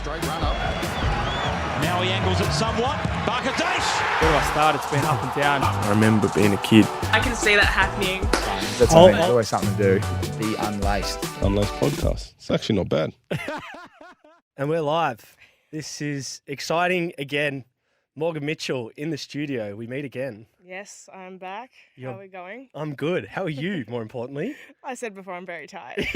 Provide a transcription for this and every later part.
straight run up. Now he angles it somewhat. Barker-Daish. Where do I start? It's been up and down. I remember being a kid. I can see that happening. That's something, always something to do. Be unlaced. Unlaced podcast. It's actually not bad. And we're live. This is exciting again. Morgan Mitchell in the studio. We meet again. Yes, I'm back. How are we going? I'm good. How are you, more importantly? I said before I'm very tired.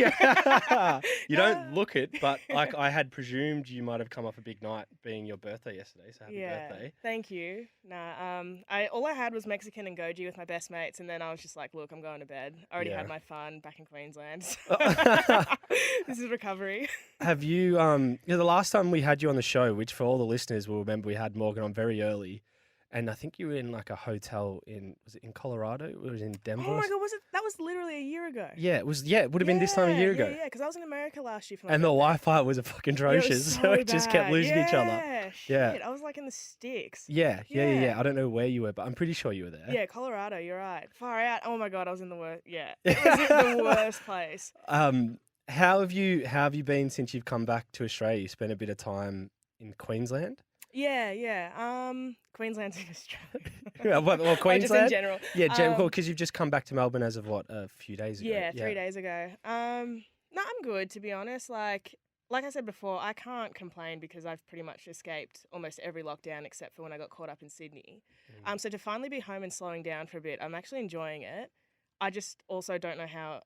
You don't look it, but like I had presumed you might have come off a big night being your birthday yesterday, so happy birthday. Thank you. All I had was Mexican and goji with my best mates, and then I was just like, look, I'm going to bed. I already had my fun back in Queensland. So this is recovery. Have you, the last time we had you on the show, which for all the listeners will remember we had Morgan on very early, and I think you were in like a hotel was it in Colorado? It was in Denver. Oh my God, was it? That was literally a year ago. Yeah, it was. Yeah, it would have been this time a year ago. Yeah, because I was in America last year for my And the birthday. Wi-Fi was a fucking atrocious, so it just kept bad. losing each other. Yeah, Yeah. shit. I was like in the sticks. Yeah. I don't know where you were, but I'm pretty sure you were there. Yeah, Colorado, you're right. Far out. Oh my God, I was in the worst. Yeah, it was in the worst place. How have you been since you've come back to Australia? You spent a bit of time in Queensland? Yeah. Queensland's in Australia. Well, Queensland? Just in general. Yeah, because you've just come back to Melbourne as of what, a few days ago? Yeah, 3 days ago. No, I'm good, to be honest. Like I said before, I can't complain because I've pretty much escaped almost every lockdown except for when I got caught up in Sydney. So to finally be home and slowing down for a bit, I'm actually enjoying it. I just also don't know how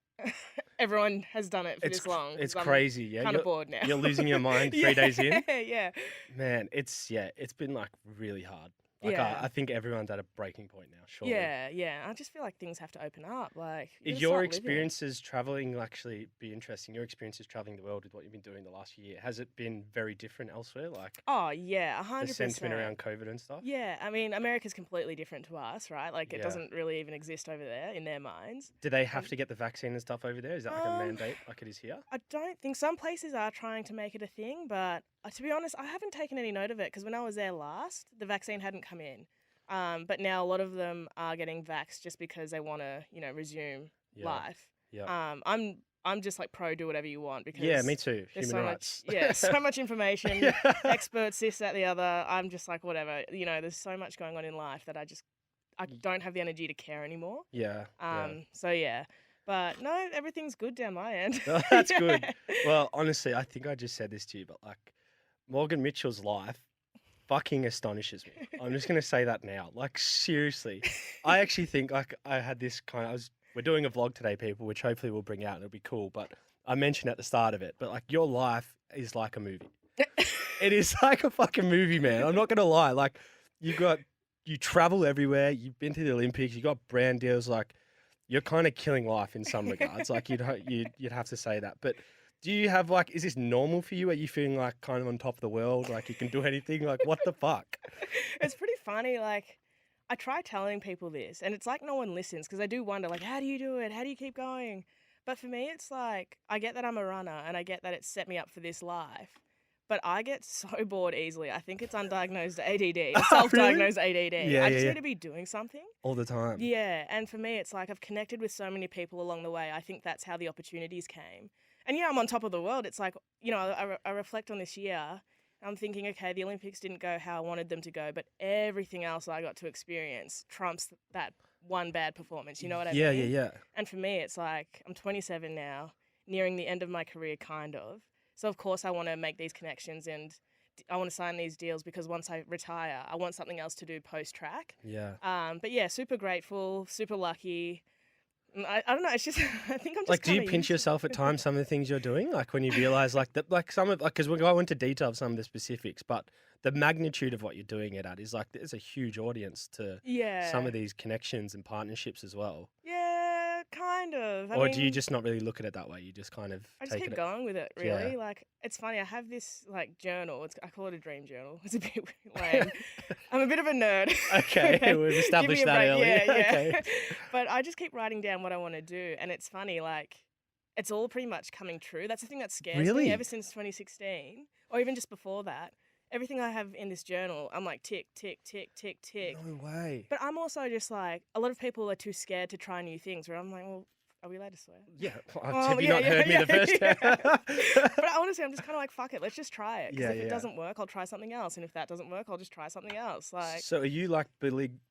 everyone has done it for this long. It's crazy, yeah. Kind of bored now. You're losing your mind 3 days in? Yeah. Man, it's been like really hard. Like I think everyone's at a breaking point now, surely. Yeah. I just feel like things have to open up. Like, Is your experiences traveling actually be interesting? Your experiences traveling the world with what you've been doing the last year, has it been very different elsewhere? Like, oh yeah, 100%. The sentiment around COVID and stuff. Yeah, I mean, America's completely different to us, right? Like, it doesn't really even exist over there in their minds. Do they have to get the vaccine and stuff over there? Is that like a mandate, like it is here? I don't think some places are trying to make it a thing, but to be honest, I haven't taken any note of it because when I was there last, the vaccine hadn't come in. But now a lot of them are getting vaxxed just because they want to, resume life. Yeah. I'm just like pro do whatever you want because me too. There's Human so rights. much, so much information, experts, this, that, the other. I'm just like whatever. There's so much going on in life that I don't have the energy to care anymore. Yeah. So yeah. But no, everything's good down my end. Oh, that's good. Well, honestly, I think I just said this to you, but like Morgan Mitchell's life fucking astonishes me. I'm just going to say that now. Like, seriously. I actually think, like, I had this we're doing a vlog today, people, which hopefully we'll bring out and it'll be cool. But I mentioned at the start of it, but, like, your life is like a movie. It is like a fucking movie, man. I'm not going to lie. Like, you travel everywhere. You've been to the Olympics. You got brand deals. Like, you're kind of killing life in some regards. Like, you'd have to say that. But do you have, like, is this normal for you? Are you feeling like kind of on top of the world? Like you can do anything? Like, what the fuck? It's pretty funny. Like, I try telling people this and it's like no one listens because I do wonder, like, how do you do it? How do you keep going? But for me, it's like, I get that I'm a runner and I get that it's set me up for this life. But I get so bored easily. I think it's undiagnosed ADD, self-diagnosed ADD. I just need to be doing something. All the time. Yeah. And for me, it's like I've connected with so many people along the way. I think that's how the opportunities came. And I'm on top of the world. It's like, I reflect on this year. I'm thinking, okay, the Olympics didn't go how I wanted them to go, but everything else I got to experience trumps that one bad performance. You know what I mean? Yeah. And for me, it's like, I'm 27 now, nearing the end of my career, kind of. So, of course, I want to make these connections and I want to sign these deals because once I retire, I want something else to do post-track. Yeah. But yeah, super grateful, super lucky. I don't know. It's just I think I'm just like. Do you pinch yourself at times? Some of the things you're doing, like when you realize, like that, like some of, like because we'll go into detail of some of the specifics, but the magnitude of what you're doing it at is like there's a huge audience to some of these connections and partnerships as well. Yeah, kind of. Or do you just not really look at it that way? You just kind of I just keep going with it. Really, like it's funny. I have this like journal. I call it a dream journal. It's a bit lame. I'm a bit of a nerd. Okay, we've established that earlier. Yeah. Okay. But I just keep writing down what I want to do, and it's funny. Like it's all pretty much coming true. That's the thing that scares me ever since 2016, or even just before that. Everything I have in this journal, I'm like tick, tick, tick, tick, tick. No way. But I'm also just like, a lot of people are too scared to try new things where I'm like, well, Are we allowed to swear? Yeah. Oh, Have you yeah, not yeah, heard me yeah, the first yeah. time? But honestly, I'm just kind of like, fuck it, let's just try it. Because Yeah, if it yeah. doesn't work, I'll try something else. And if that doesn't work, I'll just try something else. Like, So are you like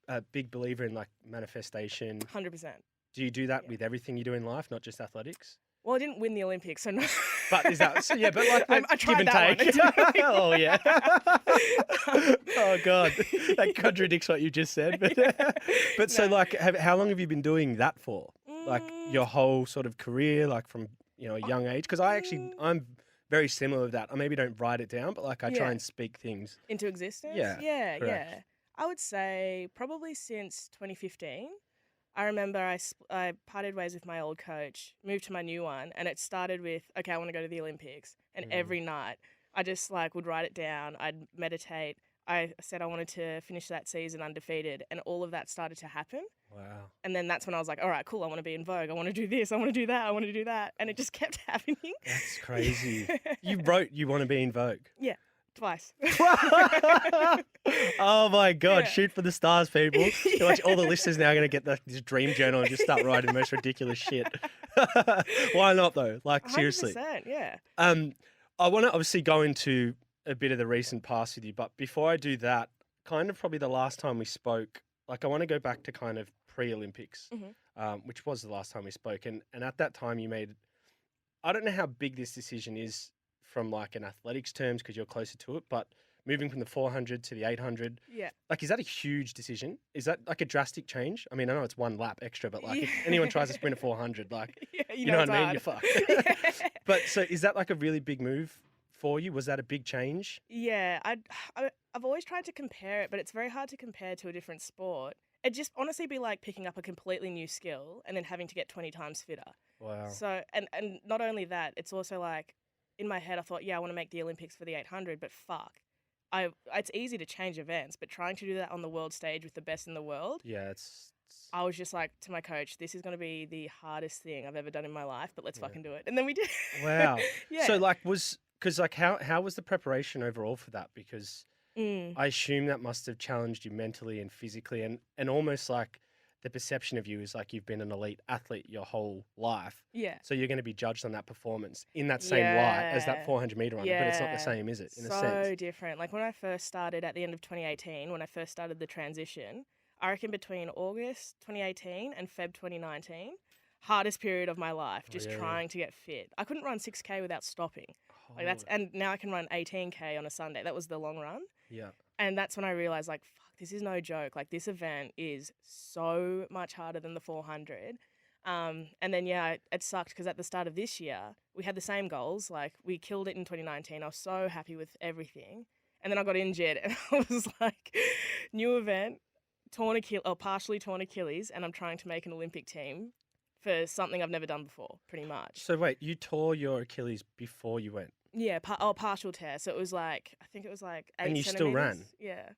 a big believer in like manifestation? 100%. Do you do that Yeah. with everything you do in life, not just athletics? Well, I didn't win the Olympics, so no. But is that so? Yeah, but like I give tried and that one. take. It didn't really Oh yeah. Oh god, that Yeah. contradicts what you just said. But but so No. like, how long have you been doing that for? Like your Mm, whole sort of career, like from a young age? Because I'm very similar with that. I maybe don't write it down, but like I try Yeah. and speak things. into existence? Yeah, Yeah, correct. yeah. I would say probably since 2015. I remember I parted ways with my old coach, moved to my new one, and it started with, okay, I want to go to the Olympics. And every night I just like would write it down, I'd meditate. I said I wanted to finish that season undefeated, and all of that started to happen. Wow. And then that's when I was like, all right, cool, I want to be in Vogue. I want to do this, I want to do that, I want to do that. And it just kept happening. That's crazy. You wrote you want to be in Vogue. Yeah, twice. Oh my god! Yeah. Shoot for the stars, people! Watch, all the listeners now are gonna get this dream journal and just start writing the most ridiculous shit. Why not though? Like seriously. 100%, yeah. I want to obviously go into a bit of the recent past with you, but before I do that, kind of probably the last time we spoke, like I want to go back to kind of pre-Olympics, which was the last time we spoke, and at that time you made. I don't know how big this decision is from like an athletics terms because you're closer to it, but moving from the 400 to the 800, Yeah. like is that a huge decision? Is that like a drastic change? I mean, I know it's one lap extra, but like if Yeah. anyone tries to sprint a 400, like Yeah, you know what I mean, it's you're hard. fucked. Yeah. But so is that like a really big move for you? Was that a big change? Yeah, I've always tried to compare it, but it's very hard to compare to a different sport. It'd just honestly be like picking up a completely new skill and then having to get 20 times fitter. Wow. So, and not only that, it's also like in my head, I thought, yeah, I want to make the Olympics for the 800, but fuck. It's easy to change events, but trying to do that on the world stage with the best in the world, Yeah, it's I was just like to my coach, this is going to be the hardest thing I've ever done in my life, but let's Yeah. fucking do it. And then we did. wow. Yeah. So like because like how was the preparation overall for that? Because Mm. I assume that must have challenged you mentally and physically, and almost like the perception of you is like you've been an elite athlete your whole life. Yeah. So you're going to be judged on that performance in that same light as that Yeah. 400 meter runner, but it's not the Yeah. same, is it? In a So sense. different. Like when I first started at the end of 2018, when I first started the transition, I reckon between August 2018 and Feb 2019, hardest period of my life, just yeah, yeah. trying to get fit. I couldn't run 6K without stopping. Like that's, Oh, and now I can run 18K on a Sunday. That was the long run. yeah. And that's when I realized, like, fuck, this is no joke. Like, this event is so much harder than the 400. And then, yeah, it sucked because at the start of this year, we had the same goals. Like, we killed it in 2019. I was so happy with everything. And then I got injured, and I was like, new event, partially torn Achilles, and I'm trying to make an Olympic team for something I've never done before, pretty much. So wait, you tore your Achilles before you went, Yeah, partial tear. So it was like, I think it was like 8 and you still ran. centimeters. Yeah.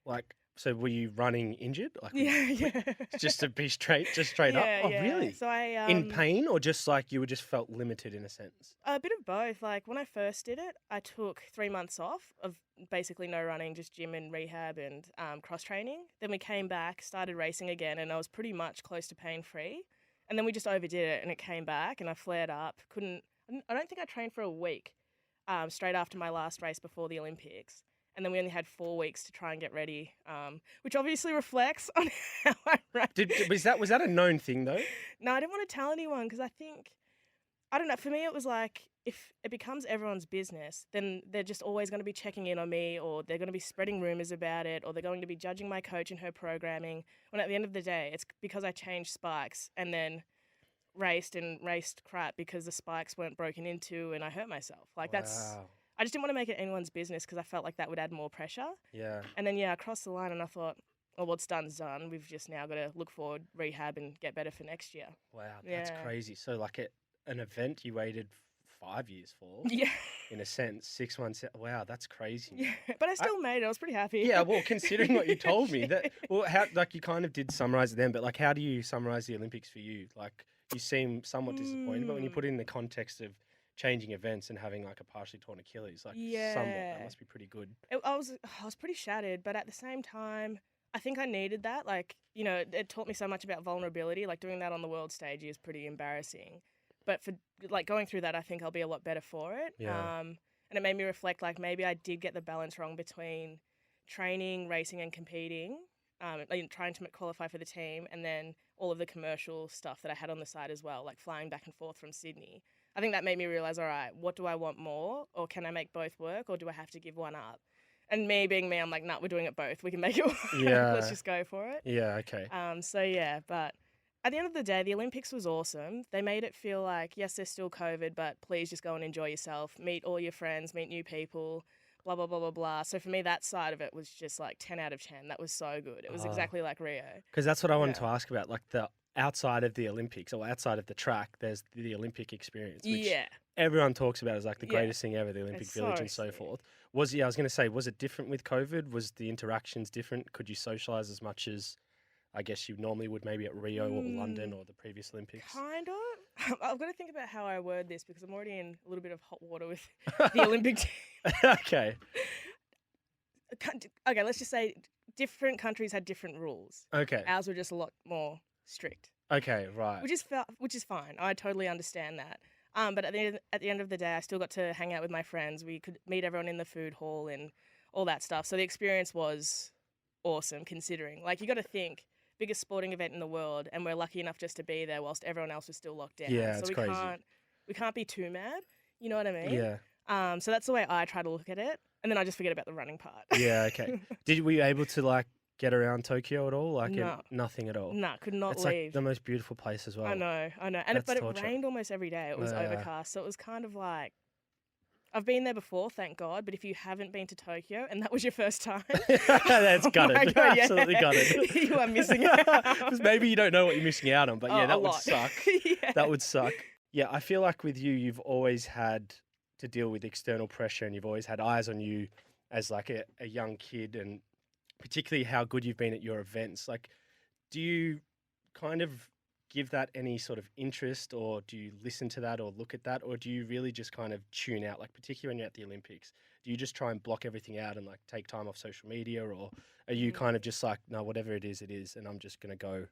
Like, so were you running injured? Like, Yeah, yeah. just to be straight up? Yeah, Oh, yeah. really? So I In pain, or just like you were just felt limited in a sense? a bit of both. Like when I first did it, I took 3 months off of basically no running, just gym and rehab and cross training. Then we came back, started racing again, and I was pretty much close to pain free. And then we just overdid it, and it came back, and I flared up. I don't think I trained for a week straight after my last race before the Olympics. And then we only had 4 weeks to try and get ready, which obviously reflects on how I ran. Was that a known thing though? No, I didn't want to tell anyone because I don't know, for me it was like, if it becomes everyone's business, then they're just always going to be checking in on me, or they're going to be spreading rumours about it, or they're going to be judging my coach and her programming, when at the end of the day, it's because I changed spikes and then raced crap because the spikes weren't broken into and I hurt myself. Like Wow. I just didn't want to make it anyone's business because I felt like that would add more pressure. Yeah. And then, yeah, I crossed the line and I thought, oh, what's done's done. We've just now got to look forward, rehab, and get better for next year. Wow, that's Yeah. crazy. So like an event you waited 5 years for, Yeah. in a sense, 6 months. Wow, that's crazy. Yeah. But I still made it. I was pretty happy. Yeah, well, considering what you told me, how like you kind of did summarize it then, but like how do you summarize the Olympics for you? Like you seem somewhat disappointed, but when you put it in the context of changing events and having like a partially torn Achilles, like somewhat, that Yeah. must be pretty good. I was pretty shattered, but at the same time, I think I needed that. Like, you know, it taught me so much about vulnerability. Like doing that on the world stage is pretty embarrassing. But for like going through that, I think I'll be a lot better for it. Yeah. And it made me reflect, like maybe I did get the balance wrong between training, racing, and competing. Like trying to qualify for the team, and then all of the commercial stuff that I had on the side as well, like flying back and forth from Sydney. I think that made me realize, all right, what do I want more, or can I make both work, or do I have to give one up? And me being me, I'm like, nah, we're doing it both. We can make it work. Yeah. Let's just go for it. Yeah, okay. So yeah, but at the end of the day, the Olympics was awesome. They made it feel like, yes, there's still COVID, but please just go and enjoy yourself, meet all your friends, meet new people, blah, blah, blah, blah, blah. So for me, that side of it was just like 10 out of 10. That was so good. It was exactly like Rio. Because that's what I wanted Yeah. to ask about, like the outside of the Olympics or outside of the track, there's the Olympic experience, which Yeah. everyone talks about as like the Yeah. greatest thing ever, the Olympic It's Village so and so sick. forth. I was going to say, was it different with COVID? Was the interactions different? Could you socialise as much as I guess you normally would maybe at Rio or London or the previous Olympics? Kind of. I've got to think about how I word this because I'm already in a little bit of hot water with the Olympic team. Okay. Okay, let's just say different countries had different rules. Okay. Ours were just a lot more strict, Okay, right. which is fine. I totally understand that. But at the end of the day, I still got to hang out with my friends. We could meet everyone in the food hall and all that stuff. So the experience was awesome, considering. Like, you got to think, biggest sporting event in the world, and we're lucky enough just to be there whilst everyone else was still locked down. Yeah, so it's we crazy. can't be too mad. You know what I mean? Yeah. So that's the way I try to look at it, and then I just forget about the running part. Yeah, okay. Were you able to like get around Tokyo at all? Like No. nothing at all? Nah, could not It's leave. like the most beautiful place as well. I know. And That's but torture. it rained almost every day. It was Yeah. overcast, so it was kind of like, I've been there before, thank God. But if you haven't been to Tokyo and that was your first time, That's oh gutted. my God, yeah. Absolutely gutted. You are missing out. 'Cause maybe you don't know what you're missing out on, but yeah, Oh, that a would lot. suck. Yeah. That would suck. Yeah, I feel like with you, you've always had to deal with external pressure, and you've always had eyes on you as like a young kid, and particularly how good you've been at your events. Like, do you kind of give that any sort of interest, or do you listen to that or look at that, or do you really just kind of tune out, like particularly when you're at the Olympics? Do you just try and block everything out and like take time off social media, or are you kind of just like, no, whatever it is, and I'm just going to go?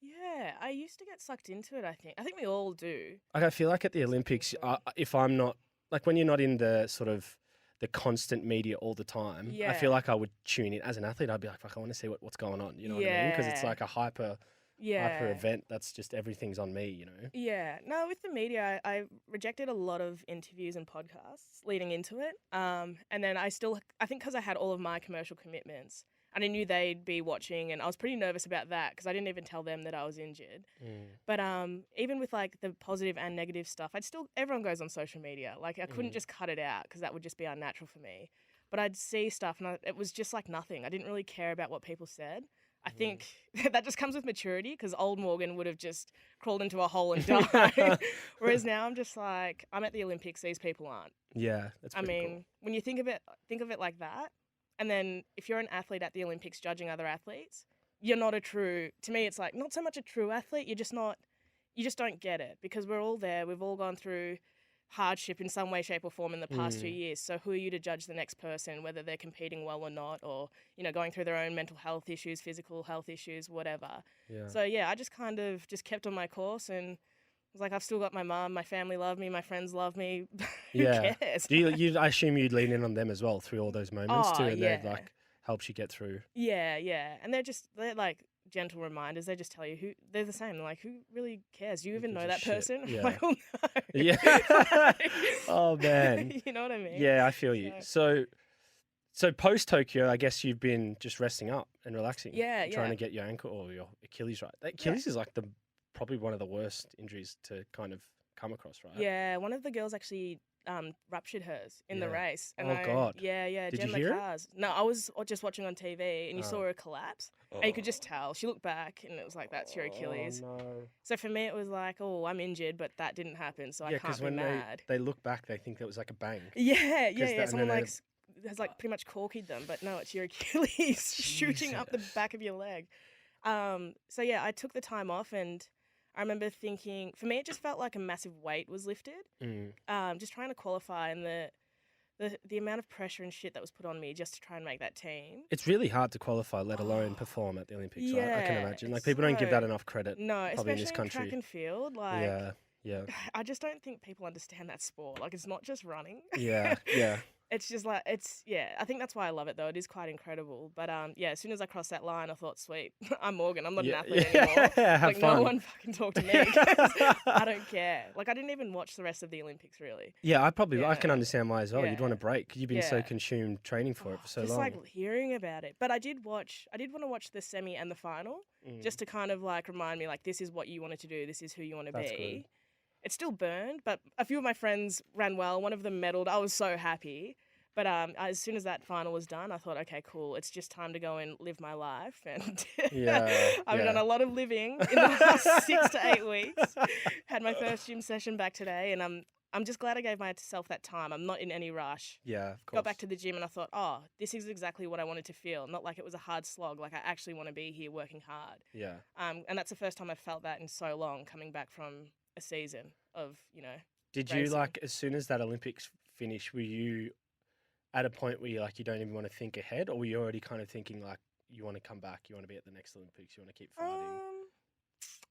Yeah, I used to get sucked into it, I think we all do. Like, I feel like at the Olympics, if I'm not, like when you're not in the sort of the constant media all the time, I feel Yeah. like I would tune in. As an athlete, I'd be like, fuck, I want to see what's going on. You know what I mean? Because it's Yeah. like a hyper Yeah. event that's just everything's on me, you know? Yeah. No, with the media, I rejected a lot of interviews and podcasts leading into it. And then I think because I had all of my commercial commitments and I knew they'd be watching, and I was pretty nervous about that because I didn't even tell them that I was injured. But even with like the positive and negative stuff, everyone goes on social media. Like, I couldn't just cut it out because that would just be unnatural for me. But I'd see stuff and it was just like nothing. I didn't really care about what people said. I think that just comes with maturity, because old Morgan would have just crawled into a hole and died. Whereas now I'm just like, I'm at the Olympics, these people aren't. Yeah, that's I pretty mean, when you think of it like that, and then if you're an athlete at the Olympics judging other athletes, you're not to me, it's like not so much a true athlete, you just don't get it, because we're all there, we've all gone through hardship in some way, shape or form in the past 2 years. So who are you to judge the next person, whether they're competing well or not, or, you know, going through their own mental health issues, physical health issues, whatever. Yeah. So yeah, I just kind of just kept on my course, and was like, I've still got my mum, my family love me, my friends love me. Who Yeah. cares? I assume you'd lean in on them as well through all those moments too, Oh, and they've yeah. like helps you get through. Yeah, yeah. And they're like gentle reminders. They just tell you they're the same. They're like, who really cares? Do you Who even know gives a that shit? person? I'm Yeah. like, oh no. Yeah. Oh man. You know what I mean? Yeah, I feel you. So post Tokyo, I guess you've been just resting up and relaxing. Yeah, Trying yeah. to get your ankle or your Achilles right. That Achilles is like probably one of the worst injuries to kind of come across, right? Yeah, one of the girls actually ruptured hers in the Yeah. race. Oh, God. Yeah. Did Jen you hear it? LaCars. No, I was just watching on TV, and you saw Oh. her collapse. And you could just tell. She looked back, and it was like, that's your Achilles. Oh, no. So for me, it was like, oh, I'm injured, but that didn't happen, so I Yeah, can't be when mad. they look back, they think that was like a bang. Yeah. and Someone then like has like pretty much corkied them, but no, it's your Achilles shooting up the Jesus. back of your leg. So yeah, I took the time off, and I remember thinking, for me, it just felt like a massive weight was lifted. Mm. Just trying to qualify, and the the amount of pressure and shit that was put on me just to try and make that team. It's really hard to qualify, let alone perform at the Olympics, right? I can Yeah, imagine. Like, it's people don't give that so- enough credit, No, probably in especially this in country. track and field. Like, Yeah, yeah, I just don't think people understand that sport. Like, it's not just running. yeah, yeah. It's just like I think that's why I love it though. It is quite incredible. But as soon as I crossed that line, I thought, sweet, I'm Morgan. I'm not an athlete anymore. Have Like fun. no one fucking talk to me 'cause I don't care. Like I didn't even watch the rest of the Olympics really. Yeah, I can Yeah. understand why as well. You'd want a Yeah. break. You've been so Yeah. consumed training for it for so just long. like hearing about it. But I did want to watch the semi and the final just to kind of like remind me like this is what you wanted to do. This is who you want to That's be. good. It still burned, but a few of my friends ran well. One of them medaled. I was so happy. But as soon as that final was done, I thought, okay, cool. It's just time to go and live my life. And Yeah, I've yeah. done a lot of living in the last 6 to 8 weeks. Had my first gym session back today, and I'm just glad I gave myself that time. I'm not in any rush. Yeah, of course. Got back to the gym and I thought, oh, this is exactly what I wanted to feel. Not like it was a hard slog. Like I actually want to be here working hard. Yeah. And that's the first time I've felt that in so long, coming back from a season of Did you racing. like as soon as that Olympics finished? Were you at a point where you don't even want to think ahead, or were you already kind of thinking like you want to come back, you want to be at the next Olympics, you want to keep fighting?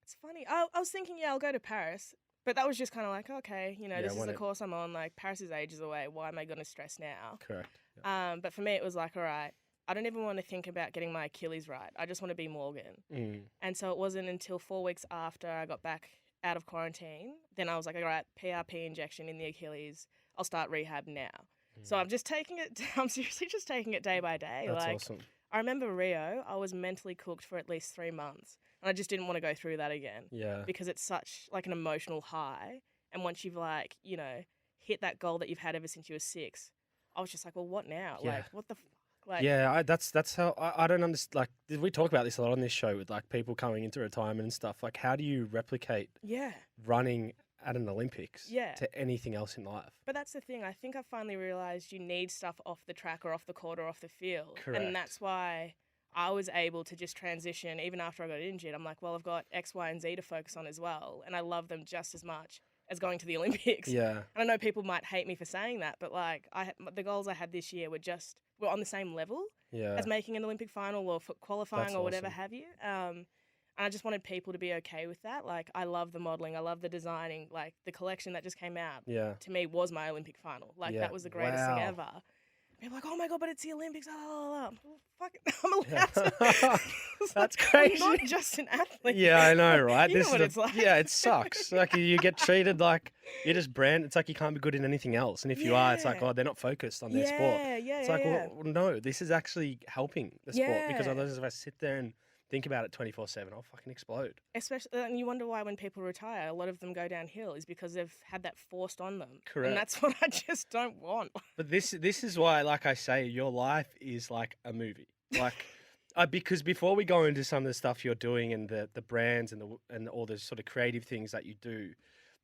It's funny. I was thinking, yeah, I'll go to Paris, but that was just kind of like, okay, Yeah, this is when the it- course I'm on. Like Paris is ages away. Why am I going to stress now? Correct. Yeah. But for me, it was like, all right, I don't even want to think about getting my Achilles right. I just want to be Morgan. Mm. And so it wasn't until 4 weeks after I got back out of quarantine, then I was like, all right, PRP injection in the Achilles. I'll start rehab now. So I'm just taking it. I'm seriously just taking it day by day. That's like awesome. I remember Rio. I was mentally cooked for at least 3 months, and I just didn't want to go through that again Yeah. because it's such like an emotional high. And once you've hit that goal that you've had ever since you were 6, I was just like, well, what now? Yeah. Like, what the fuck? Like, Yeah, that's how I don't understand. Like, we talk about this a lot on this show with like people coming into retirement and stuff. Like, how do you replicate yeah. running at an Olympics Yeah. to anything else in life? But that's the thing. I think I finally realized you need stuff off the track or off the court or off the field. Correct. And that's why I was able to just transition even after I got injured. I'm like, well, I've got X, Y, and Z to focus on as well. And I love them just as much as going to the Olympics. Yeah. And I know people might hate me for saying that, but like the goals I had this year were on the same level Yeah. as making an Olympic final or for qualifying That's or whatever awesome. have you. And I just wanted people to be okay with that. Like, I love the modeling. I love the designing. Like, the collection that just came out, Yeah. to me, was my Olympic final. Like, Yeah. that was the greatest Wow. thing ever. People are like, oh my God, but it's the Olympics. La, la, la, la. Well, fuck it. I'm allowed Yeah. to. It's That's like, crazy. I'm not just an athlete. Yeah, I know, right? You know what it's like. Yeah, it sucks. Like, you get treated like you're just brand. It's like you can't be good in anything else, and if you are, it's like, Yeah. oh, they're not focused on their sport. Yeah, It's yeah, like, yeah. well, no, this is actually helping the sport because Yeah. otherwise, if I sit there and think about it 24/7, I'll fucking explode. Especially, and you wonder why when people retire, a lot of them go downhill is because they've had that forced on them. Correct. And that's what I just don't want. But this is why, like I say, your life is like a movie. Like, because before we go into some of the stuff you're doing and the brands and all the sort of creative things that you do,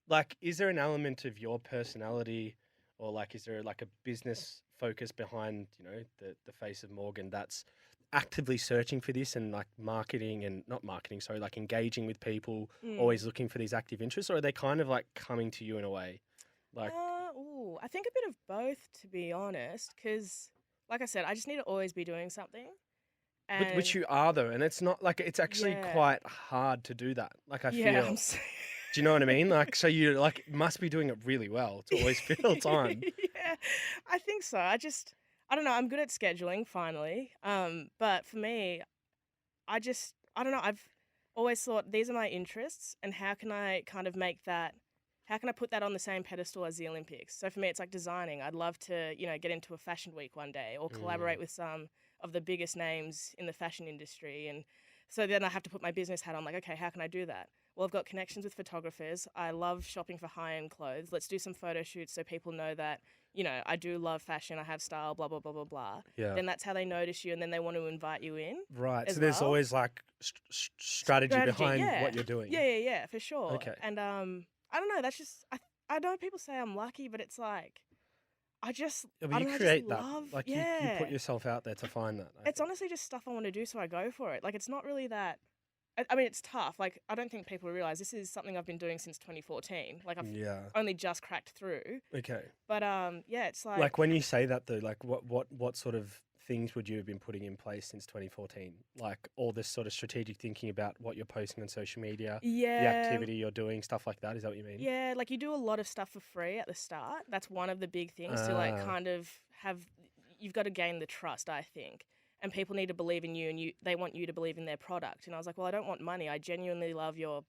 like, is there an element of your personality, or like, is there like a business focus behind the face of Morgan that's actively searching for this and like marketing and not marketing, sorry, like engaging with people, always looking for these active interests, or are they kind of like coming to you in a way? Like, I think a bit of both, to be honest, because, like I said, I just need to always be doing something. which you are though, and it's not like it's actually Yeah. quite hard to do that. Like, I yeah, feel. I'm so- Do you know what I mean? Like, so you like must be doing it really well to always fill time. Yeah, I think so. I don't know. I'm good at scheduling, finally. But for me, I don't know. I've always thought these are my interests, and how can I kind of make that? How can I put that on the same pedestal as the Olympics? So for me, it's like designing. I'd love to, get into a fashion week one day or collaborate with some of the biggest names in the fashion industry. And so then I have to put my business hat on, like, okay, how can I do that? Well, I've got connections with photographers. I love shopping for high-end clothes. Let's do some photo shoots so people know that, I do love fashion. I have style, blah, blah, blah, blah, blah. Yeah. Then that's how they notice you, and then they want to invite you in. Right. as So there's well. always like strategy behind yeah. what you're doing. Yeah, for sure. Okay. And I don't know, that's just, I know people say I'm lucky, but it's like, I Yeah, but don't you know, I create just that. love, Like, yeah. you put yourself out there to find that. I It's think. honestly just stuff I want to do, so I go for it. Like, it's not really that I mean, it's tough. Like, I don't think people realize this is something I've been doing since 2014. Like, I've Yeah. only just cracked through. Okay. But yeah, it's Like when you say that though, like what sort of things would you have been putting in place since 2014? Like all this sort of strategic thinking about what you're posting on social media, the activity you're doing, stuff like that. Is that what you mean? Yeah, like you do a lot of stuff for free at the start. That's one of the big things to like kind of have. You've got to gain the trust, I think. And people need to believe in you, and they want you to believe in their product. And I was like, well, I don't want money. I genuinely love your,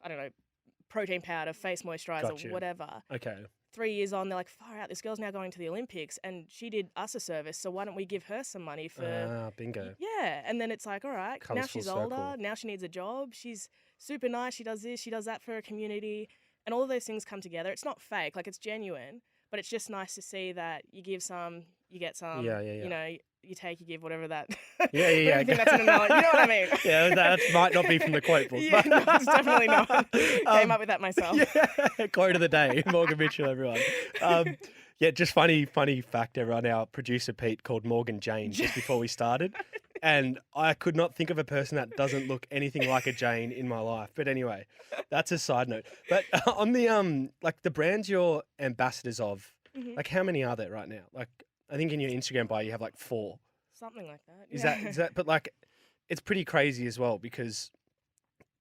I don't know, protein powder, face moisturizer, Gotcha. whatever. Okay. 3 years on, they're like, far out, this girl's now going to the Olympics, and she did us a service, so why don't we give her some money for... Bingo. Yeah, and then it's like, all right, Comes now full she's older, circle. now she needs a job, she's super nice, she does this, she does that for her community, and all of those things come together. It's not fake, like it's genuine, but it's just nice to see that you give some, you get some, Yeah. you know, you take, you give, whatever that. Yeah. I think that's an analogy. You know what I mean? Yeah, that might not be from the quote book. Yeah, no, it's definitely not. Came up with that myself. Yeah, quote of the day, Morgan Mitchell, everyone. Yeah, just funny fact, everyone. Our producer Pete called Morgan Jane just before we started, and I could not think of a person that doesn't look anything like a Jane in my life. But anyway, that's a side note. But on the like the brands you're ambassadors of, like how many are there right now? Like I think in your Instagram bio you have like 4. Something like that. Is yeah. that? But like, it's pretty crazy as well because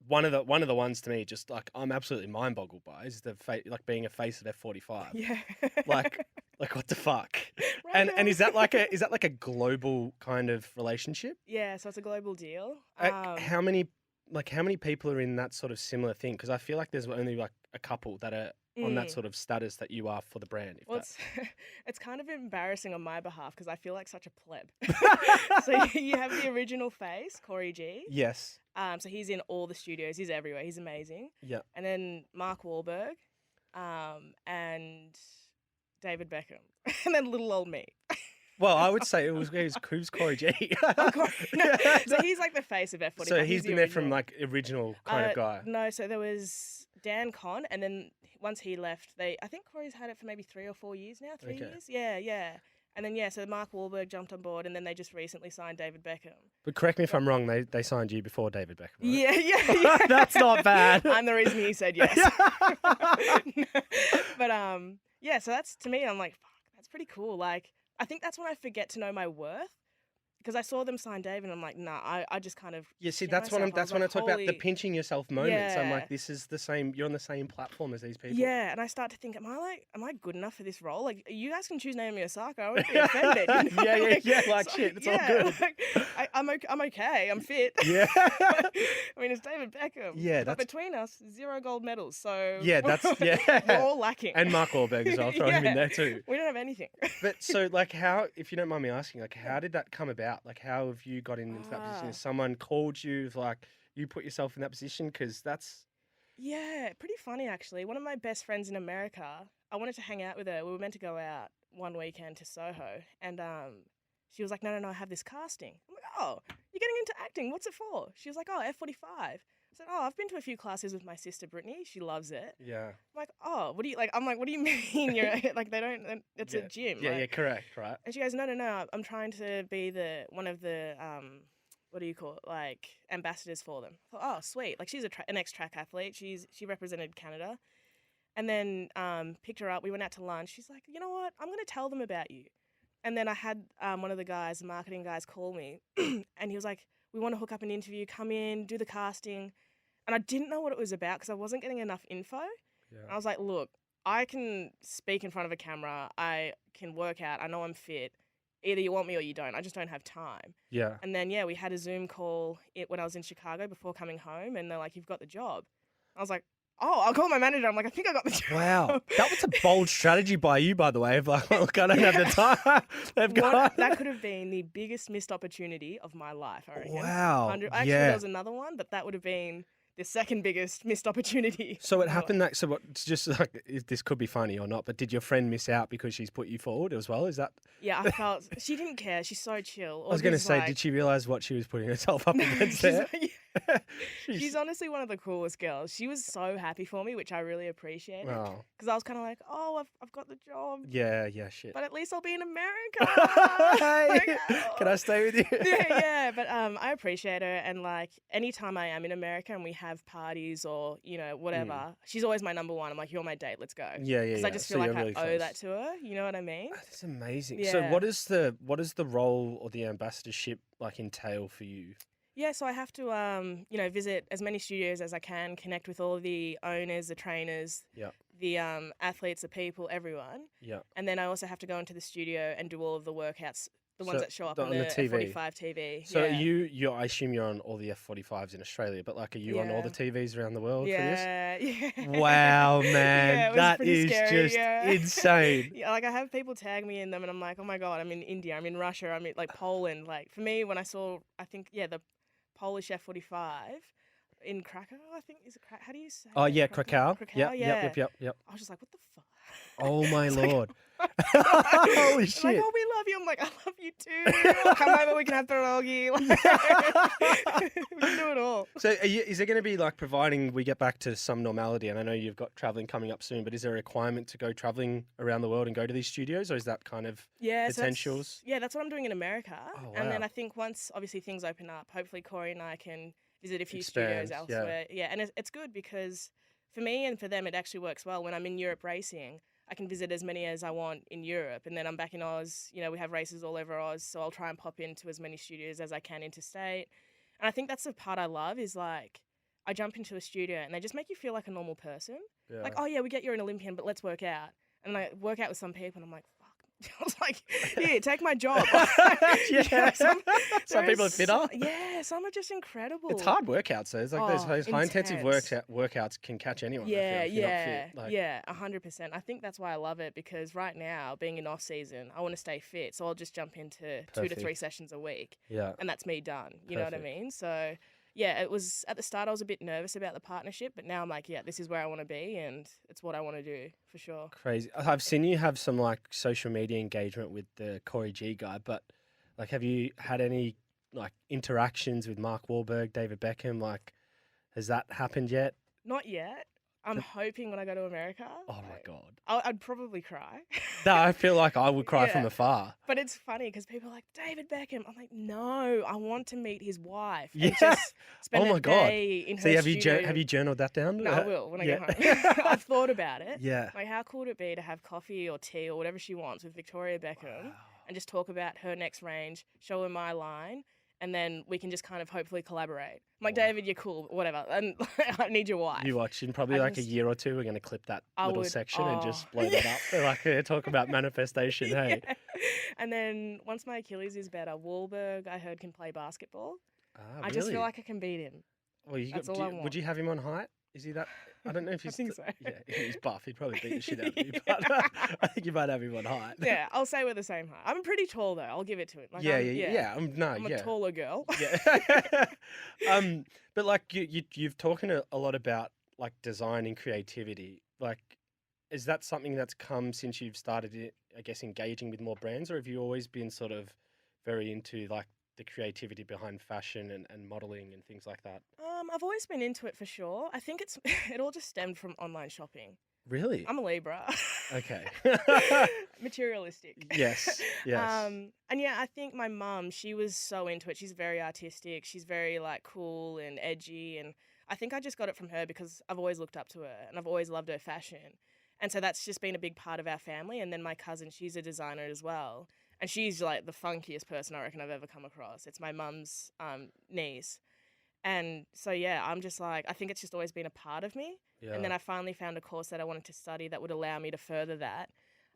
one of the ones to me just like I'm absolutely mind boggled by is the like being a face of F45. Yeah. Like what the fuck? Right And is that like a global kind of relationship? Yeah, so it's a global deal. How many people are in that sort of similar thing? Because I feel like there's only like a couple that are on that sort of status that you are for the brand. Well, it's kind of embarrassing on my behalf because I feel like such a pleb. So you have the original face, Corey G. Yes. So he's in all the studios. He's everywhere. He's amazing. Yeah. And then Mark Wahlberg, and David Beckham, and then little old me. Well, I would say it was who's Corey G. So he's like the face of F45. So he's the been there from original. like original kind of guy. No, so there was Dan Conn, and then once he left, I think Corey's had it for maybe 3 or 4 years now. 3 years? Yeah. And then, so Mark Wahlberg jumped on board, and then they just recently signed David Beckham. But correct me if I'm wrong, they signed you before David Beckham, right? Yeah. That's not bad. I'm the reason he said yes. But, yeah, so that's, to me, I'm like, fuck, that's pretty cool. Like, I think that's when I forget to know my worth. Because I saw them sign David, and I'm like, nah, I just kind of. Yeah, see, shit that's when myself. I talk about the holy- pinching yourself moments. I'm Yeah. like, this is the same. You're on the same platform as these people. Yeah, and I start to think, am I good enough for this role? Like, you guys can choose Naomi Osaka. I won't be offended. You know? Yeah. Like shit, it's all good. Like, I'm okay. I'm fit. Yeah. I mean, it's David Beckham. Yeah, But that's- between us, 0 gold medals. So Yeah, we're all lacking. And Mark Wahlberg as well. I'll throw him in there too. We don't have anything. But so, like, how, if you don't mind me asking, like, how did that come about? Like, how have you got into that position? Has someone called you, like, you put yourself in that position? Because that's... Yeah, pretty funny actually. One of my best friends in America, I wanted to hang out with her. We were meant to go out one weekend to Soho, and she was like, no, I have this casting. I'm like, oh, you're getting into acting. What's it for? She was like, oh, F45. I said, oh, I've been to a few classes with my sister Brittany. She loves it. Yeah. I'm like, oh, what do you like? I'm like, what do you mean? You're like, they don't. It's a gym. Yeah, like- yeah, correct, right? And she goes, no. I'm trying to be one of the what do you call it? Like ambassadors for them. I thought, oh, sweet. Like she's an ex-track athlete. She represented Canada, and then picked her up. We went out to lunch. She's like, you know what? I'm gonna tell them about you. And then I had one of the guys, the marketing guys, call me, and he was like, we want to hook up an interview. Come in, do the casting. And I didn't know what it was about because I wasn't getting enough info. Yeah. And I was like, look, I can speak in front of a camera. I can work out. I know I'm fit. Either you want me or you don't. I just don't have time. Yeah. And then, we had a Zoom call when I was in Chicago before coming home. And they're like, you've got the job. I was like, oh, I'll call my manager. I'm like, I think I got the job. Wow. That was a bold strategy by you, by the way. Of like, look, I don't have the time. That could have been the biggest missed opportunity of my life, I reckon. Wow. Actually, there was another one, but that would have been the second biggest missed opportunity. So it happened that, so what, it's just like, this could be funny or not, but did your friend miss out because she's put you forward as well? Is that? Yeah, I felt, she didn't care. She's so chill. I was going to say, did she realise what she was putting herself up against there? She's honestly one of the coolest girls. She was so happy for me, which I really appreciated. Wow. Because I was kind of like, oh, I've got the job, Yeah, shit. but at least I'll be in America. Like, Can I stay with you? yeah. But I appreciate her, and like anytime I am in America and we have parties or whatever, she's always my number one. I'm like, you're my date, let's go. Yeah. Because I just So feel like you're I really owe close. that to her. You know what I mean? That's amazing. So Yeah. what is the role or the ambassadorship like entail for you? Yeah, so I have to, visit as many studios as I can, connect with all of the owners, the trainers, Yeah. the athletes, the people, everyone. Yeah. And then I also have to go into the studio and do all of the workouts, the ones So that show up the- on on the the TV. F45 TV. So yeah. I assume you're on all the F45s in Australia, but like, are you on all the Yeah. TVs around the world for Yeah. this? Wow, man, Yeah, it was that pretty is scary, just yeah. insane. Yeah, like I have people tag me in them and I'm like, oh my God, I'm in India, I'm in Russia, I'm in like Poland. Like for me, when I saw, I think, the Polish F45 in Krakow, I think, is it how do you say Oh it? yeah, Krakow. Krakow, Yep. I was just like, what the fuck? Oh my It's like, lord. They're Holy like, shit. oh, we love you. I'm like, I love you too. Come over, we can have pierogi. Like, we can do it all. So is there going to be like, providing we get back to some normality, and I know you've got traveling coming up soon, but is there a requirement to go traveling around the world and go to these studios, or is that kind of Yeah, potentials? that's what I'm doing in America. Oh, And then wow. I think once obviously things open up, hopefully Corey and I can visit a few Expand, studios yeah. elsewhere. Yeah, and it's good because for me and for them, it actually works well. When I'm in Europe racing, I can visit as many as I want in Europe, and then I'm back in Oz. We have races all over Oz, so I'll try and pop into as many studios as I can interstate. And I think that's the part I love is like, I jump into a studio and they just make you feel like a normal person. Yeah. Like, oh yeah, we get you're an Olympian, but let's work out. And I work out with some people and I'm like, fuck. I was like, here, take my job. Yeah. Some there people is are fitter. Yeah, some are just incredible. It's hard workouts, though. It's like those high intensive intense. workouts can catch anyone. I feel, Yeah, if you're not fit. Like, yeah, 100%. I think that's why I love it because right now, being in off season, I want to stay fit, so I'll just jump into 2 to 3 Perfect. sessions a week, yeah. and that's me done. You know what I Perfect. mean? So yeah, it was at the start I was a bit nervous about the partnership, but now I'm like, yeah, this is where I want to be, and it's what I want to do for sure. Crazy. I've seen you have some like social media engagement with the Corey G guy, but like, have you had any like interactions with Mark Wahlberg, David Beckham? Like, has that happened yet? Not yet. I'm hoping when I go to America. Oh my god. I'd probably cry. No, I feel like I would cry from Yeah. afar. But it's funny because people are like, David Beckham. I'm like, no, I want to meet his wife. Yeah. And just spend Oh my a God. day in So her have you studio. have you journaled that down? No, I will when I Yeah. get home. I've thought about it. Yeah. Like, how cool would it be to have coffee or tea or whatever she wants with Victoria Beckham and just talk about her next range, show her my line, and then we can just kind of hopefully collaborate. I'm like, David, you're cool, whatever. And I need your wife. You watch in probably I like just- a year or two. We're going to clip that I little would- section and oh. just blow that up. They're like, talk about manifestation. Hey. Yeah. And then once my Achilles is better, Wahlberg, I heard, can play basketball. Ah, I just really? feel like I can beat him. Well, That's all I would want. you have him on height? Is he that? I don't know if I he's. think so. Yeah, if he's buff. He'd probably beat the shit out of you. But I think you might have him on height. Yeah, I'll say we're the same height. I'm pretty tall though. I'll give it to him. Like, Yeah. I'm I'm a taller girl. Yeah. But like you've talking a lot about like design and creativity. Like, is that something that's come since you've started, I guess, engaging with more brands, or have you always been sort of very into like the creativity behind fashion and modeling and things like that? I've always been into it for sure. I think it all just stemmed from online shopping. Really? I'm a Libra. Okay. Materialistic. Yes. Yes. And yeah, I think my mum, she was so into it. She's very artistic. She's very like cool and edgy. And I think I just got it from her because I've always looked up to her and I've always loved her fashion. And so that's just been a big part of our family. And then my cousin, she's a designer as well. And she's like the funkiest person I reckon I've ever come across. It's my mum's niece. And so, yeah, I'm just like, I think it's just always been a part of me. Yeah. And then I finally found a course that I wanted to study that would allow me to further that.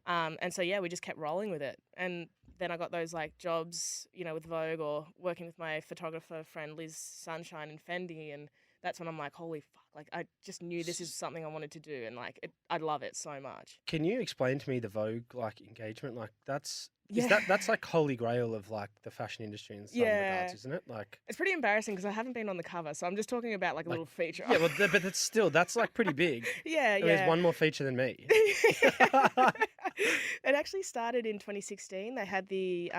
And so, yeah, we just kept rolling with it. And then I got those like jobs, with Vogue or working with my photographer friend Liz Sunshine and Fendi. And that's when I'm like, holy fuck, like I just knew this is something I wanted to do. And like, I love it so much. Can you explain to me the Vogue like engagement? Like that's Yeah. that's like holy grail of like the fashion industry in some regards, isn't it? Like It's pretty embarrassing because I haven't been on the cover. So I'm just talking about like a little feature. yeah, well, but that's like pretty big. yeah, And yeah. There's one more feature than me. It actually started in 2016. They had the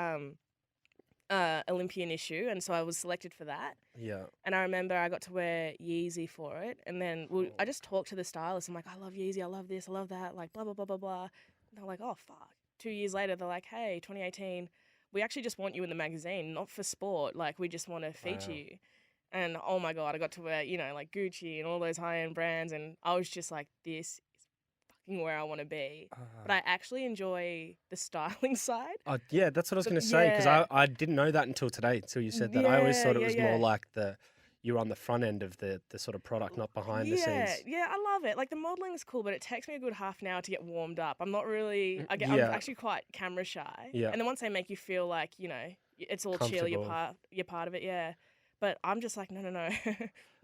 Olympian issue, and so I was selected for that. Yeah. And I remember I got to wear Yeezy for it, and then I just talked to the stylist. I'm like, I love Yeezy, I love this, I love that, like blah blah blah blah blah. And they're like, oh fuck. 2 years later, they're like, hey, 2018, we actually just want you in the magazine, not for sport. Like we just want to feature Wow. you. And oh my god, I got to wear, you know, like Gucci and all those high end brands, and I was just like, this is fucking where I want to be. But I actually enjoy the styling side. Yeah, that's what I was going to say, because Yeah. I didn't know that until today, until you said that. I always thought it Yeah, was yeah, more yeah. like you're on the front end of the sort of product, not behind the scenes. Yeah, I love it. Like the modeling is cool, but it takes me a good half an hour to get warmed up. I'm not really. I'm Yeah. actually quite camera shy. Yeah. And then once they make you feel like it's all chill, you're Comfortable. part of it. Yeah. But I'm just like no.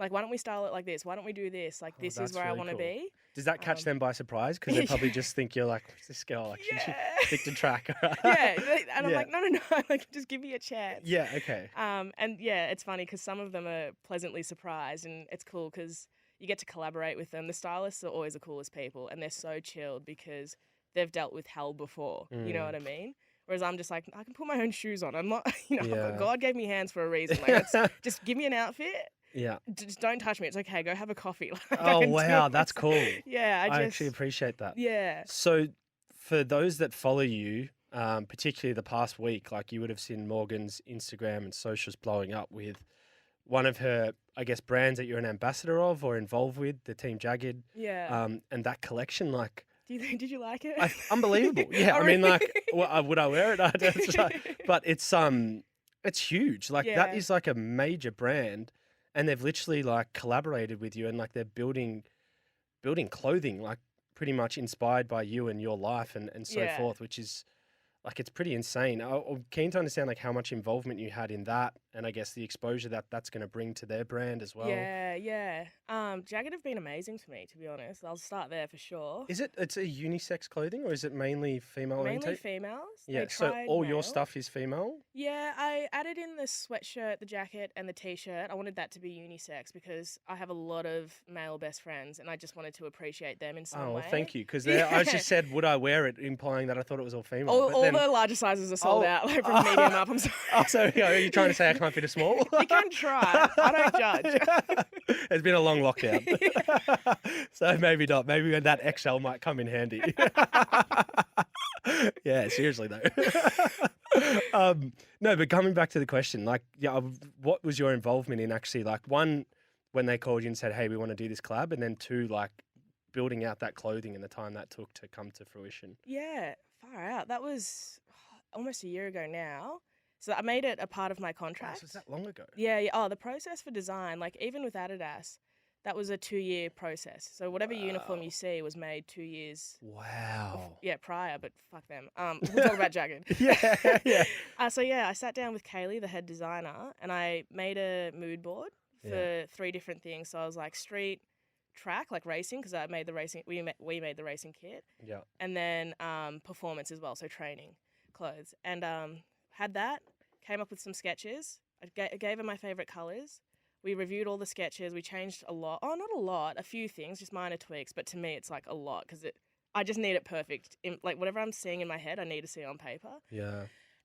Like why don't we style it like this? Why don't we do this? Like this is that's where I really want to cool. be. Does that catch them by surprise? Because they probably just think you're like, what's this girl? Like, she should Yeah. stick to track. Yeah. And I'm Yeah. like no. Like just give me a chance. Yeah, okay. And yeah, it's funny because some of them are pleasantly surprised, and it's cool because you get to collaborate with them. The stylists are always the coolest people, and they're so chilled because they've dealt with hell before. You know what I mean? Whereas I'm just like, I can put my own shoes on. I'm not, Yeah. God gave me hands for a reason. Like, just give me an outfit. Yeah. Just don't touch me. It's okay. Go have a coffee. Like, Oh, I can do wow, it that's myself. cool. Yeah, I actually appreciate that. Yeah. So for those that follow you, particularly the past week, like you would have seen Morgan's Instagram and socials blowing up with one of her, I guess, brands that you're an ambassador of or involved with, the Team Jagged. Yeah. And that collection, like, Did you like it? unbelievable. Yeah, Oh, I mean, like, really? would I wear it? I don't, but it's huge. Like that Yeah. is like a major brand, and they've literally like collaborated with you, and like they're building clothing like pretty much inspired by you and your life and so Yeah. forth, which is like it's pretty insane. I'm keen to understand like how much involvement you had in that, and I guess the exposure that that's going to bring to their brand as well. Yeah. Jagged have been amazing for me, to be honest. I'll start there for sure. It's a unisex clothing, or is it mainly female Mainly oriented? females. Yeah, They so tried all your male. stuff is female? Yeah, I added in the sweatshirt, the jacket, and the t-shirt. I wanted that to be unisex because I have a lot of male best friends, and I just wanted to appreciate them in some Oh, way. well, thank you. Because I Yeah. just said, would I wear it, implying that I thought it was all female. All, but all then, the larger sizes are sold Oh. out, like from medium up. I'm sorry. oh, so are you trying to say I can't fit a small? You can try. I don't judge. It's been a long lockdown. So maybe not. Maybe that XL might come in handy. Yeah, seriously though. No, but coming back to the question, like, yeah, what was your involvement in actually, like, one, when they called you and said, hey, we want to do this collab, and then two, like, building out that clothing and the time that took to come to fruition? Yeah, far out. That was almost a year ago now. So I made it a part of my Wow, contract. so was that long ago? Yeah. Oh, the process for design, like even with Adidas, that was a 2-year process. So whatever uniform you see was made 2 years. Wow. Yeah, prior, but fuck them. We'll talk about Jagged. Yeah. So yeah, I sat down with Kaylee, the head designer, and I made a mood board for Yeah. 3 different things. So I was like street, track, like racing, because I made the racing. We made the racing kit, Yeah. and then performance as well, so training clothes, and had that. Came up with some sketches. I gave her my favorite colors. We reviewed all the sketches. We changed a lot. Oh, not a lot. A few things, just minor tweaks. But to me, it's like a lot because I just need it perfect. Like whatever I'm seeing in my head, I need to see on paper. Yeah.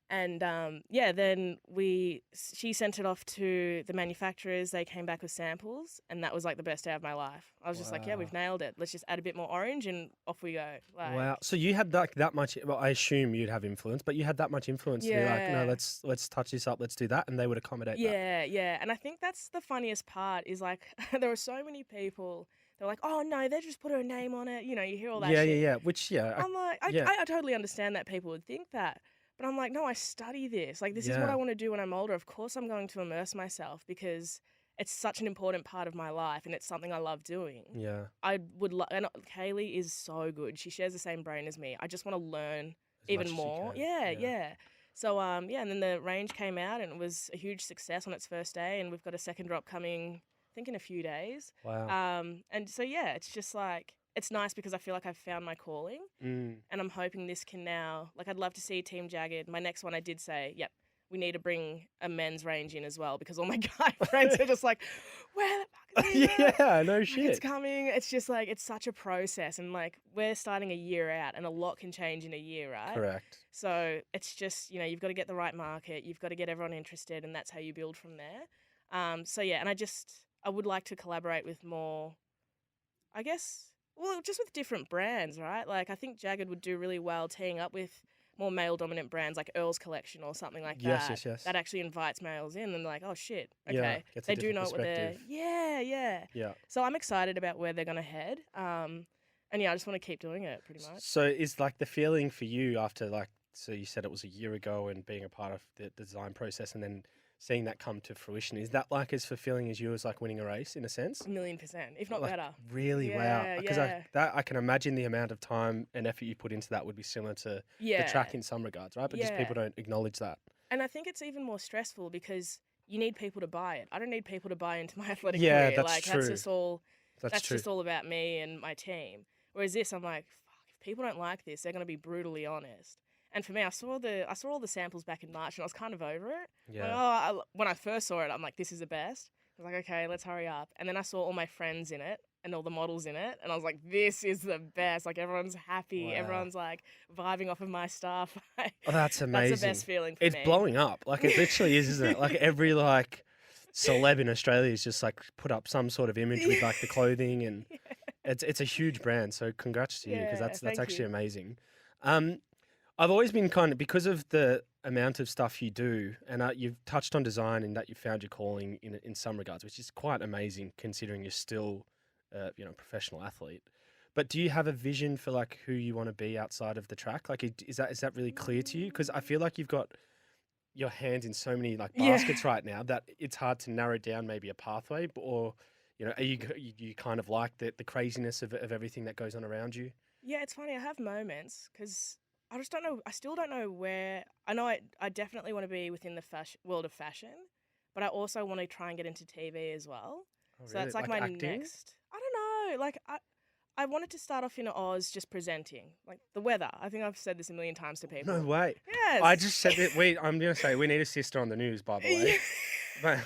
And yeah, then she sent it off to the manufacturers. They came back with samples, and that was like the best day of my life. I was just like, yeah, Wow. we've nailed it. Let's just add a bit more orange, and off we go. Like, Wow. So you had that much. Well, I assume you'd have influence, but you had that much influence to be like, no, Yeah. let's touch this up, let's do that, and they would accommodate that. Yeah. And I think that's the funniest part is like there are so many people. They're like, oh no, they just put her name on it. You know, you hear all that. Yeah, shit. yeah. Which, yeah, I'm like, yeah. I totally understand that people would think that. But I'm like, no, I study this. Like, this is what Yeah. I want to do when I'm older. Of course, I'm going to immerse myself because it's such an important part of my life and it's something I love doing. Yeah. I would love, and Kaylee is so good. She shares the same brain as me. I just want to learn As even much as you more. can. Yeah. So, yeah, and then the range came out and it was a huge success on its first day. And we've got a second drop coming, I think, in a few days. Wow. And so, yeah, it's just like, it's nice because I feel like I've found my calling. Mm. And I'm hoping this can now, like, I'd love to see Team Jagged. My next one, I did say, yep, we need to bring a men's range in as well because all my guy friends are just like, where the fuck is it? Yeah, no Like, shit. it's coming. It's just like, it's such a process. And like, we're starting a year out and a lot can change in a year, right? Correct. So it's just, you've got to get the right market. You've got to get everyone interested and that's how you build from there. So yeah, and I would like to collaborate with more, I guess, well, just with different brands, right? Like, I think Jagged would do really well teeing up with more male-dominant brands like Earl's Collection or something like Yes, that. yes, yes. That actually invites males in and they're like, oh, shit, Yeah, okay. gets a They do different know what they're... perspective. Yeah. Yeah. So I'm excited about where they're going to head. And yeah, I just want to keep doing it, pretty much. So is like the feeling for you after so you said it was a year ago and being a part of the design process and then seeing that come to fruition, is that like as fulfilling as you as like winning a race in a sense? 1,000,000%, if not Like, better. Really? Wow. Yeah, Because yeah. I can imagine the amount of time and effort you put into that would be similar to Yeah. the track in some regards, right? But just people don't acknowledge that. And I think it's even more stressful because you need people to buy it. I don't need people to buy into my athletic Yeah, career. that's Like, true. that's true. just all about me and my team. Whereas this, I'm like, fuck, if people don't like this, they're going to be brutally honest. And for me, I saw all the samples back in March and I was kind of over it. Yeah. When I first saw it, I'm like, this is the best. I was like, okay, let's hurry up. And then I saw all my friends in it and all the models in it. And I was like, this is the best. Like, everyone's happy. Wow. Everyone's like vibing off of my stuff. Oh, that's amazing. That's the best feeling for It's me. blowing up. Like, it literally is, isn't it? Like, every like celeb in Australia is just like put up some sort of image with like the clothing, and it's a huge brand. So congrats to you, because Yeah, that's thank actually you. amazing. I've always been kind of, because of the amount of stuff you do, and you've touched on design and that you found your calling in some regards, which is quite amazing considering you're still, professional athlete. But do you have a vision for like who you want to be outside of the track? Like, is that really clear to you? Because I feel like you've got your hands in so many like Yeah. baskets right now that it's hard to narrow down maybe a pathway, or are you kind of like the craziness of everything that goes on around you? Yeah, it's funny. I have moments because I just don't know. I still don't know where. I know I definitely want to be within the world of fashion, but I also want to try and get into TV as well. Oh, So that's really? like my acting? next. I don't know. Like I wanted to start off in Oz just presenting, like the weather. I think I've said this a million times to people. No way. Yes. I just said that. I'm going to say we need a sister on the news, by the way. But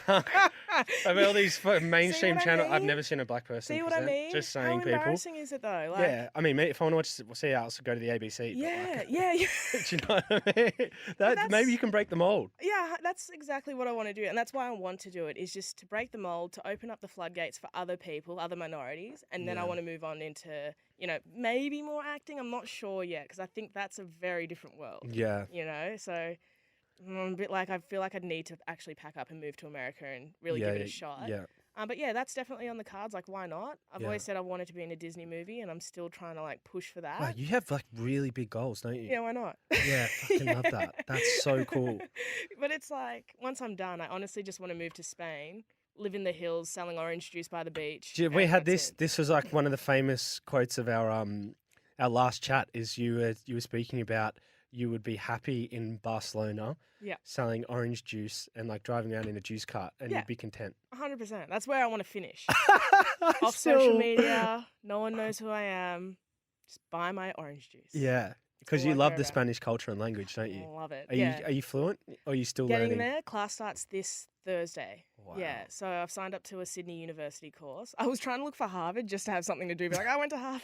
of all these mainstream what I channels, I've mean? never seen a black person See what I present. mean? Just How saying, people. embarrassing is it though? Like, Yeah, I mean, mate, if I want to watch, see, I'll go to the ABC. Yeah, But yeah. do you know what I mean? Maybe that's- you can break the mold. Yeah, that's exactly what I want to do. And that's why I want to do it, is just to break the mold, to open up the floodgates for other people, other minorities. And then I Yeah. want to move on into, maybe more acting. I'm not sure yet, because I think that's a very different world, Yeah. So I'm a bit like, I feel like I'd need to actually pack up and move to America and really give it a shot. Yeah. But yeah, that's definitely on the cards. Like, why not? I've Yeah. always said I wanted to be in a Disney movie, and I'm still trying to like push for that. Wow, you have like really big goals, don't you? Yeah, why not? Yeah, fucking love that. That's so cool. But it's like, once I'm done, I honestly just want to move to Spain, live in the hills, selling orange juice by the beach. Yeah, we and had that's this. it. This was like one of the famous quotes of our last chat. Is you were speaking about you would be happy in Barcelona, Yeah. selling orange juice and like driving around in a juice cart, and Yeah. you'd be content. 100%. That's where I want to finish. Off social Still- media, no one knows who I am. Just buy my orange juice. Yeah, because all you I love care the about. Spanish culture and language, don't I you? love it. Are yeah. you fluent? Or are you still Getting learning? there, class starts this Thursday. Wow. Yeah, so I've signed up to a Sydney University course. I was trying to look for Harvard just to have something to do. Be like, I went to Harvard.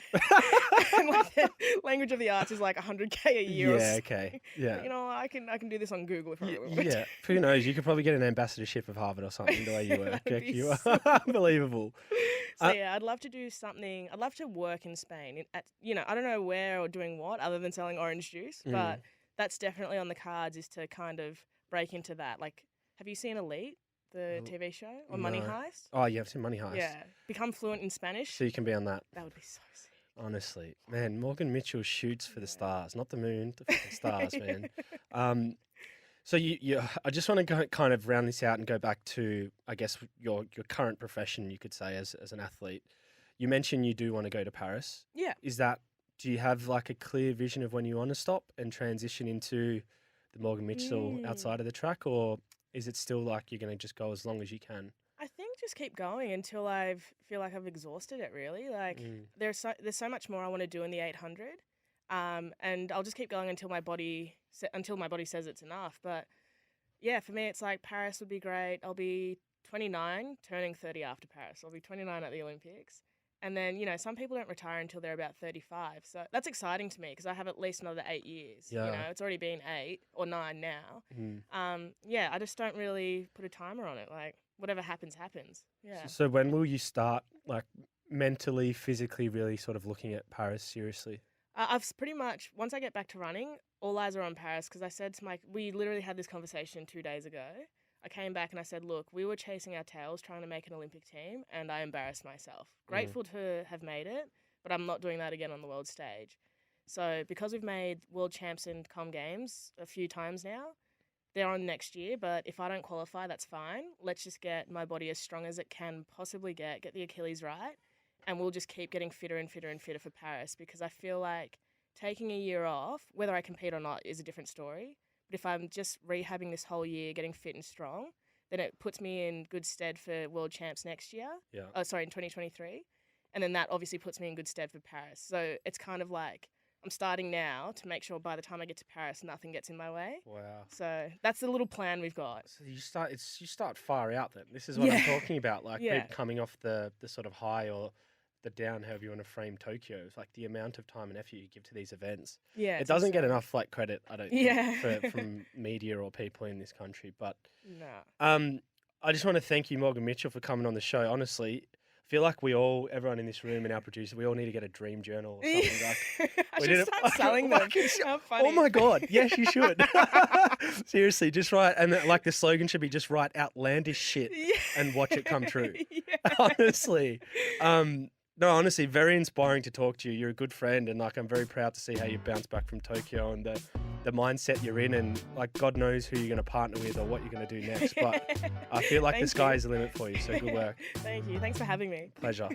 And like, the language of the arts is like 100K a year. Or Yeah. so. Okay. Yeah. You know, I can do this on Google if I really want. Yeah, who knows? You could probably get an ambassadorship of Harvard or something. The way you work, That'd be you are so unbelievable. So Uh, yeah, I'd love to do something. I'd love to work in Spain. I don't know where or doing what other than selling orange juice, Mm. but that's definitely on the cards. Is to kind of break into that. Like, have you seen Elite, the Oh, TV show, or Money no. Heist? Oh, you have some Money Heist. Yeah, become fluent in Spanish. So you can be on that. That would be so sick. Honestly, man, Morgan Mitchell shoots for the stars, not the moon, the fucking stars, man. So I just want to go kind of round this out and go back to, I guess, your current profession, you could say, as an athlete. You mentioned you do want to go to Paris. Yeah. Do you have like a clear vision of when you want to stop and transition into the Morgan Mitchell outside of the track, or is it still like you're going to just go as long as you can? I think just keep going until I feel like I've exhausted it. Really, like Mm. there's so much more I want to do in the 800, and I'll just keep going until my body says it's enough. But yeah, for me, it's like Paris would be great. I'll be 29, turning 30 after Paris. I'll be 29 at the Olympics. And then, you know, some people don't retire until they're about 35. So that's exciting to me because I have at least another 8 years. Yeah. You know, it's already been 8 or 9 now. Mm. Yeah, I just don't really put a timer on it. Like, whatever happens, happens. Yeah. So when will you start, like, mentally, physically, really sort of looking at Paris seriously? Pretty much, once I get back to running, all eyes are on Paris because I said to we literally had this conversation 2 days ago. I came back and I said, look, we were chasing our tails trying to make an Olympic team and I embarrassed myself. Grateful to have made it, but I'm not doing that again on the world stage. So because we've made world champs in Com Games a few times now, they're on next year, but if I don't qualify, that's fine. Let's just get my body as strong as it can possibly get the Achilles right, and we'll just keep getting fitter and fitter and fitter for Paris because I feel like taking a year off, whether I compete or not, is a different story. But if I'm just rehabbing this whole year, getting fit and strong, then it puts me in good stead for world champs next year. Yeah. In 2023. And then that obviously puts me in good stead for Paris. So it's kind of like I'm starting now to make sure by the time I get to Paris, nothing gets in my way. Wow. So that's the little plan we've got. So you start far out then. This is what I'm talking about. Like Yeah. people coming off the sort of high or the down, however you want to frame Tokyo. It's like the amount of time and effort you give to these events. Yeah. It doesn't get enough like credit, I don't Yeah. think, from media or people in this country. But No. I just want to thank you, Morgan Mitchell, for coming on the show. Honestly, I feel like everyone in this room and our producer, we all need to get a dream journal or something. Like, I we should did start selling them. How funny. oh my God. Yes, you should. Seriously, just write. And like the slogan should be just write outlandish shit Yeah. and watch it come true. Yeah. Honestly. No, honestly, very inspiring to talk to you. You're a good friend, and like I'm very proud to see how you bounce back from Tokyo and the mindset you're in, and like God knows who you're going to partner with or what you're going to do next. But I feel like the Thank sky you. is the limit for you. So good work. Thank you. Thanks for having me. Pleasure.